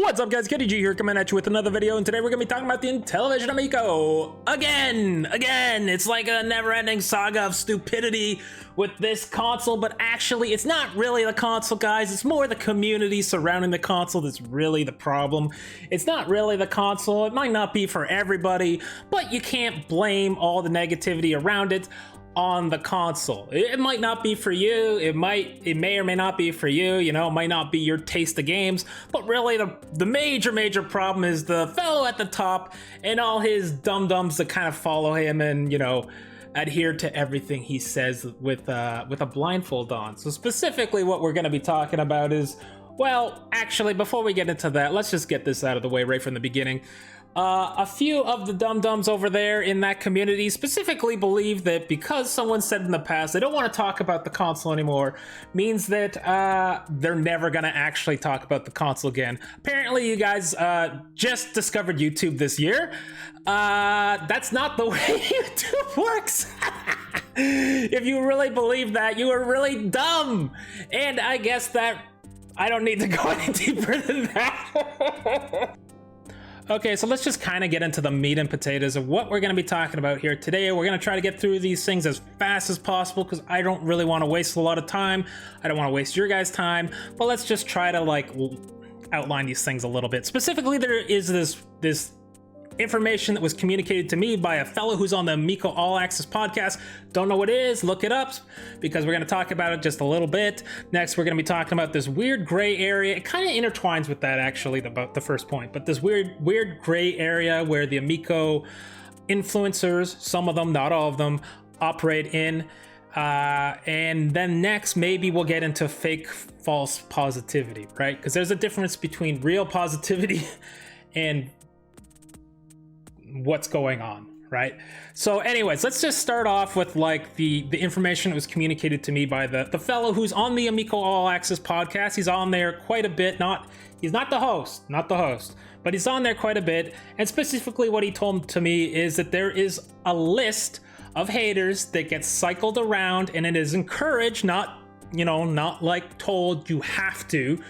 What's up, guys? Kenny G here, coming at you with another video, and today we're gonna be talking about the Intellivision Amico again. It's like a never-ending saga of stupidity with this console, but actually it's not really the console, guys. It's more the community surrounding the console that's really the problem. It's not really the console. It might not be for everybody, but you can't blame all the negativity around it on the console. It might not be for you, it may or may not be for you, you know, it might not be your taste of games, but really the major problem is the fellow at the top and all his dum-dums that kind of follow him and, you know, adhere to everything he says with a blindfold on. So specifically what we're going to be talking about is, well, actually, before we get into that, let's just get this out of the way right from the beginning. A few of the dum-dums over there in that community specifically believe that because someone said in the past they don't want to talk about the console anymore means that they're never going to actually talk about the console again. Apparently you guys just discovered YouTube this year. That's not the way YouTube works. If you really believe that, you are really dumb. And I guess that I don't need to go any deeper than that. Okay, so let's just kind of get into the meat and potatoes of what we're going to be talking about here today. We're going to try to get through these things as fast as possible because I don't really want to waste a lot of time. I don't want to waste your guys' time, but let's just try to like outline these things a little bit. Specifically, there is this information that was communicated to me by a fellow who's on the Amiko All Access podcast. Don't know what it is, look it up because we're going to talk about it just a little bit. Next, we're going to be talking about this weird gray area. It kind of intertwines with that actually, about the first point, but this weird gray area where the Amiko influencers, some of them, not all of them, operate in. And then next, maybe we'll get into fake false positivity, right? Because there's a difference between real positivity and what's going on, right? So anyways, let's just start off with like the information that was communicated to me by the fellow who's on the Amiko All Access podcast. He's on there quite a bit. He's not the host, but he's on there quite a bit. And specifically what he told to me is that there is a list of haters that gets cycled around, and it is encouraged, not like told you have to,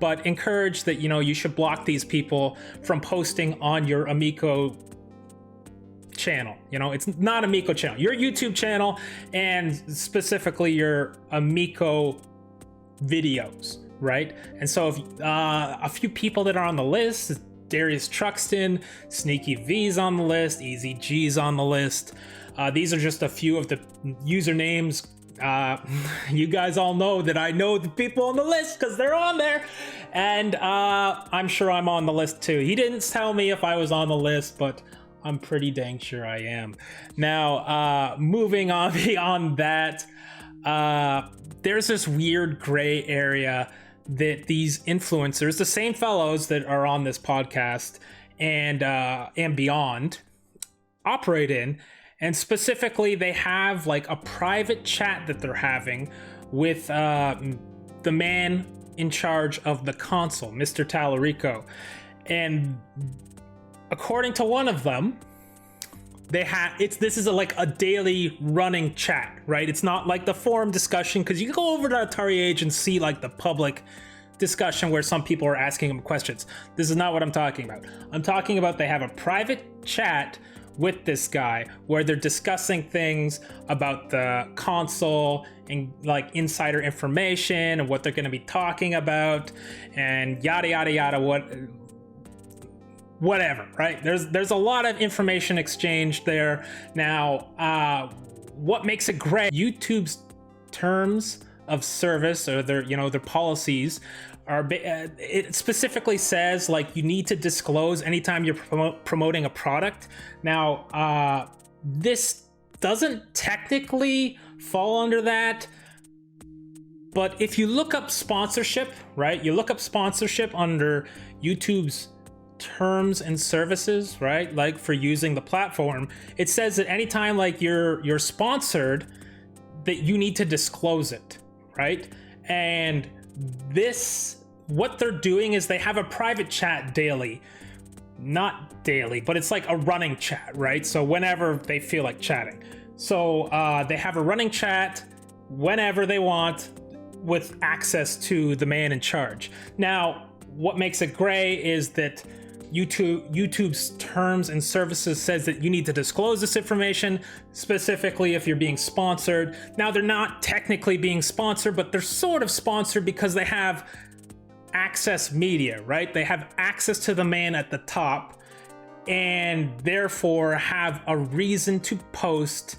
but encouraged that, you know, you should block these people from posting on your Amiko channel. You know, it's not Amiko channel, your YouTube channel, and specifically your Amiko videos, right? And so if a few people that are on the list, Darius Truxton, Sneaky V's on the list, Easy G's on the list. These are just a few of the usernames. You guys all know that I know the people on the list because they're on there, and I'm sure I'm on the list too. He didn't tell me if I was on the list, but I'm pretty dang sure I am. Now, moving on beyond that, there's this weird gray area that these influencers, the same fellows that are on this podcast and beyond, operate in. And specifically, they have like a private chat that they're having with the man in charge of the console, Mr. Tallarico. And according to one of them, this is like a daily running chat, right? It's not like the forum discussion, because you can go over to Atari Age and see like the public discussion where some people are asking them questions. This is not what I'm talking about. I'm talking about they have a private chat with this guy where they're discussing things about the console and like insider information and what they're going to be talking about and yada yada yada, whatever, right? There's a lot of information exchanged there. Now, what makes it great? YouTube's terms of service, or their policies, are it specifically says like you need to disclose anytime you're promoting a product. Now, this doesn't technically fall under that, but if you look up sponsorship, right? You look up sponsorship under YouTube's terms and services, right? Like for using the platform, it says that anytime like you're sponsored, that you need to disclose it, right? And what they're doing is they have a private chat daily, not daily, but it's like a running chat, right? So whenever they feel like chatting. So they have a running chat whenever they want with access to the man in charge. Now, what makes it gray is that YouTube's terms and services says that you need to disclose this information, specifically if you're being sponsored. Now, they're not technically being sponsored, but they're sort of sponsored because they have access media, right? They have access to the man at the top, and therefore have a reason to post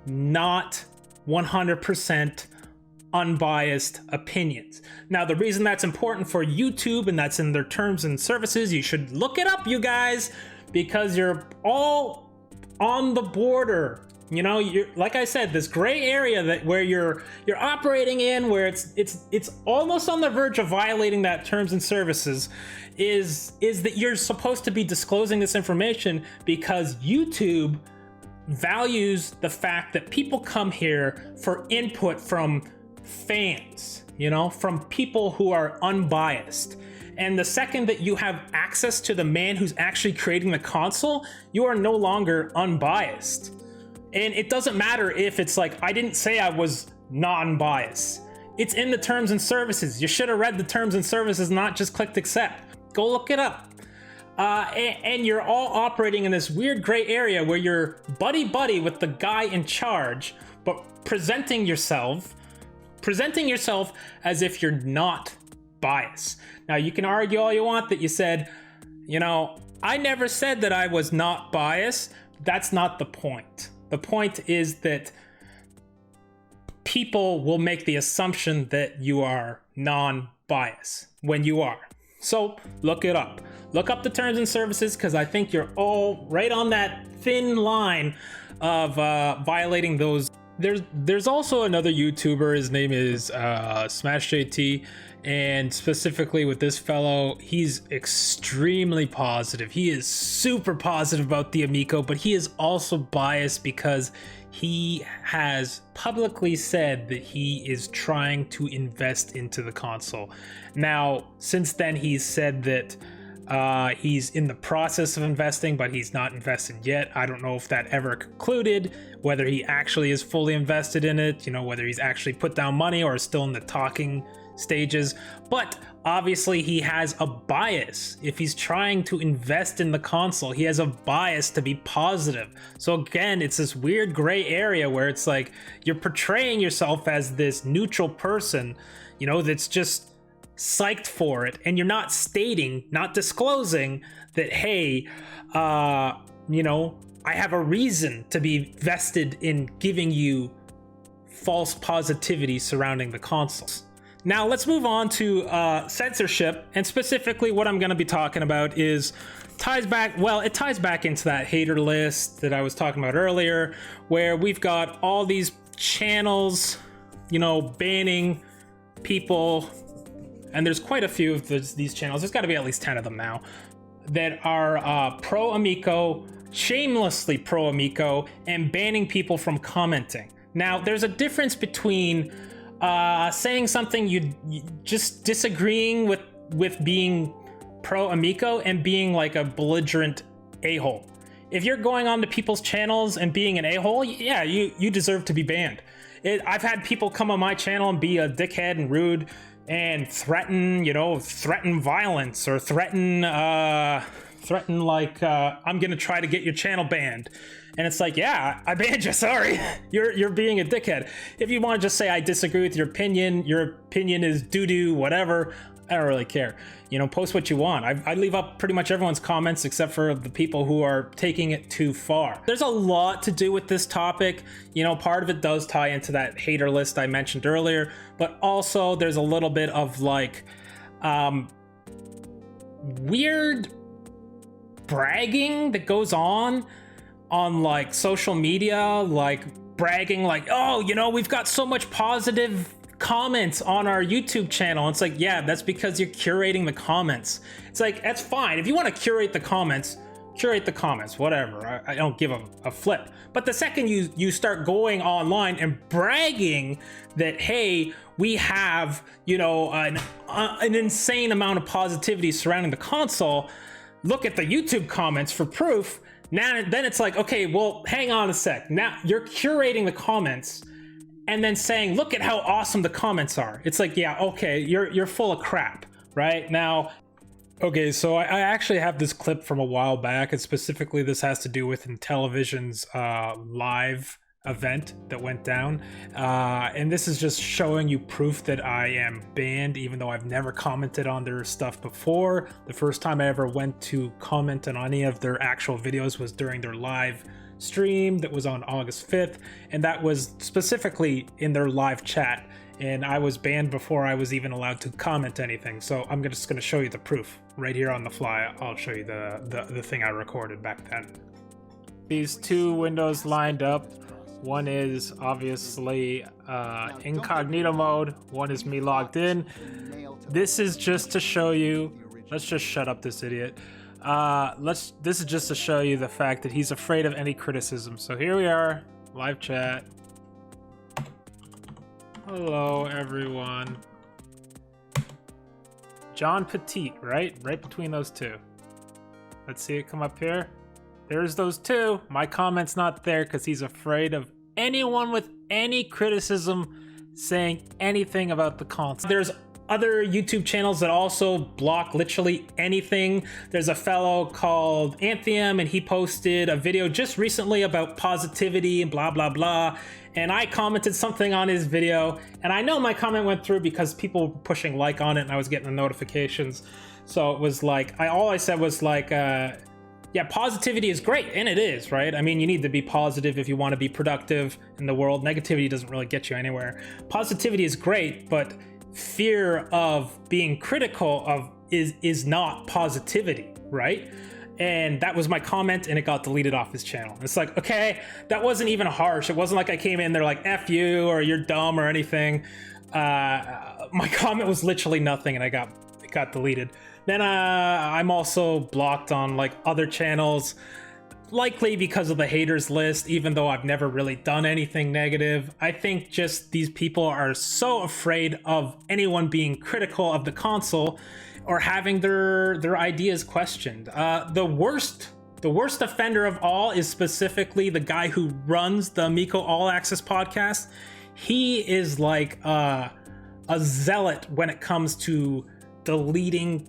not 100% unbiased opinions. Now, the reason that's important for YouTube, and that's in their terms and services, you should look it up, you guys, because you're all on the border. You know, you're, like I said, this gray area that where you're operating in, where it's almost on the verge of violating that terms and services, is that you're supposed to be disclosing this information because YouTube values the fact that people come here for input from fans, you know, from people who are unbiased. And the second that you have access to the man who's actually creating the console, you are no longer unbiased. And it doesn't matter if it's like, I didn't say I was non-biased. It's in the terms and services. You should have read the terms and services, not just clicked accept. Go look it up. And you're all operating in this weird gray area where you're buddy-buddy with the guy in charge, but presenting yourself as if you're not biased. Now, you can argue all you want that you said, you know, I never said that I was not biased. That's not the point. The point is that people will make the assumption that you are non-biased when you are. So look it up. Look up the terms and services, because I think you're all right on that thin line of violating those. There's also another YouTuber, his name is Smash JT, and specifically with this fellow, he's extremely positive. He is super positive about the Amiko, but he is also biased because he has publicly said that he is trying to invest into the console. Now, since then, he's said that he's in the process of investing, but he's not invested yet. I don't know if that ever concluded, whether he actually is fully invested in it, you know, whether he's actually put down money or is still in the talking stages. But obviously he has a bias. If he's trying to invest in the console, he has a bias to be positive. So again, it's this weird gray area where it's like you're portraying yourself as this neutral person, you know, that's just psyched for it, and you're not stating, not disclosing that, hey, you know, I have a reason to be vested in giving you false positivity surrounding the consoles. Now let's move on to censorship, and specifically what I'm going to be talking about is it ties back into that hater list that I was talking about earlier, where we've got all these channels, you know, banning people. And there's quite a few of these channels. There's got to be at least 10 of them now that are pro Amiko, shamelessly pro Amiko, and banning people from commenting. Now, there's a difference between saying something you just disagreeing with being pro Amiko and being like a belligerent a-hole. If you're going on to people's channels and being an a-hole, yeah, you deserve to be banned. I've had people come on my channel and be a dickhead and rude and threaten violence, or threaten like I'm gonna try to get your channel banned. And it's like, yeah, I banned you, sorry. You're being a dickhead. If you want to just say I disagree with your opinion is doo-doo, whatever, I don't really care. You know, post what you want. I leave up pretty much everyone's comments except for the people who are taking it too far. There's a lot to do with this topic. You know, part of it does tie into that hater list I mentioned earlier, but also there's a little bit of like weird bragging that goes on like social media, like bragging like, oh, you know, we've got so much positive comments on our YouTube channel. It's like, yeah, that's because you're curating the comments. It's like, that's fine. If you want to curate the comments, whatever. I don't give a flip. But the second you start going online and bragging that, hey, we have, you know, an insane amount of positivity surrounding the console, look at the YouTube comments for proof. Then it's like, okay, well, hang on a sec. Now you're curating the comments and then saying, look at how awesome the comments are. It's like, yeah, okay, you're full of crap, right? Now, Okay, so I actually have this clip from a while back, and specifically this has to do with Intellivision's live event that went down. And this is just showing you proof that I am banned, even though I've never commented on their stuff before. The first time I ever went to comment on any of their actual videos was during their live stream that was on August 5th, and that was specifically in their live chat. And I was banned before I was even allowed to comment anything. So I'm just gonna show you the proof right here on the fly. I'll show you the thing I recorded back then. These two windows lined up. One is obviously incognito mode. One is me logged in. This is just to show you, let's just shut up this idiot. This is just to show you the fact that he's afraid of any criticism. So here we are, live chat. Hello, everyone. John Petit, right? Right between those two. Let's see it come up here. There's those two. My comment's not there because he's afraid of anyone with any criticism saying anything about the console. There's other YouTube channels that also block literally anything. There's a fellow called Anthem, and he posted a video just recently about positivity and blah, blah, blah. And I commented something on his video, and I know my comment went through because people were pushing like on it and I was getting the notifications. So it was like, all I said was like, yeah, positivity is great, and it is, right? I mean, you need to be positive if you want to be productive in the world. Negativity doesn't really get you anywhere. Positivity is great, but fear of being critical of is not positivity, right? And that was my comment, and it got deleted off his channel. It's like, okay, that wasn't even harsh. It wasn't like I came in there like F you or you're dumb or anything. My comment was literally nothing, and it got deleted. Then I'm also blocked on like other channels, likely because of the haters list, even though I've never really done anything negative. I think just these people are so afraid of anyone being critical of the console or having their ideas questioned. The worst offender of all is specifically the guy who runs the Amiko All Access podcast. He is like a zealot when it comes to deleting,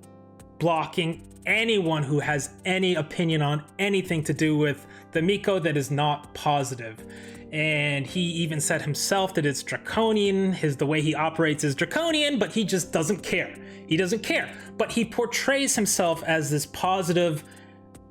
blocking anyone who has any opinion on anything to do with the Amiko that is not positive. And he even said himself that it's draconian. The way he operates is draconian, but he just doesn't care. He doesn't care. But he portrays himself as this positive,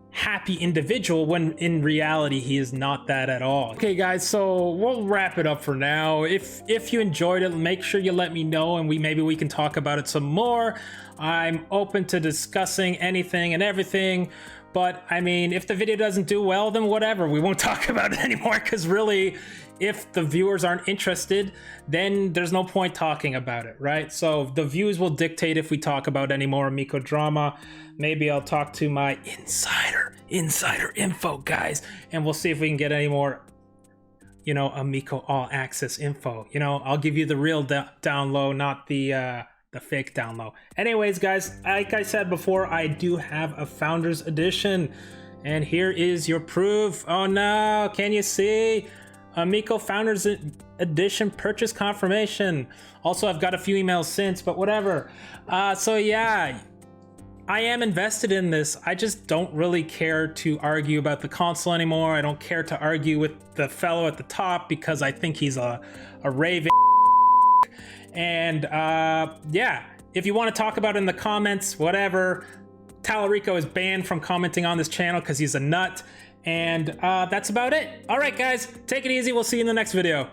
happy individual when in reality he is not that at all. Okay guys, so we'll wrap it up for now. If you enjoyed it, make sure you let me know, and maybe we can talk about it some more. I'm open to discussing anything and everything, but I mean, if the video doesn't do well, then whatever, we won't talk about it anymore, because really, if the viewers aren't interested, then there's no point talking about it, right? So the views will dictate if we talk about any more Amiko drama. Maybe I'll talk to my insider info guys, and we'll see if we can get any more, you know, Amiko All Access info. You know, I'll give you the real down low, not the fake down low. Anyways, guys, like I said before, I do have a Founders Edition, and here is your proof. Oh no, can you see? Amiko Founders Edition purchase confirmation. Also, I've got a few emails since, but whatever. So yeah, I am invested in this. I just don't really care to argue about the console anymore. I don't care to argue with the fellow at the top because I think he's a raving. And yeah, if you want to talk about it in the comments, whatever. Talarico is banned from commenting on this channel because he's a nut. And that's about it. All right, guys, take it easy. We'll see you in the next video.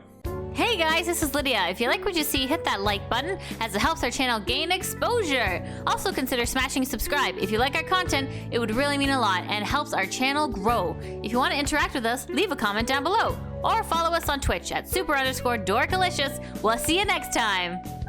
Hey guys, this is Lydia. If you like what you see, hit that like button as it helps our channel gain exposure. Also consider smashing subscribe. If you like our content, it would really mean a lot and helps our channel grow. If you want to interact with us, leave a comment down below or follow us on Twitch at super_dorkalicious. We'll see you next time.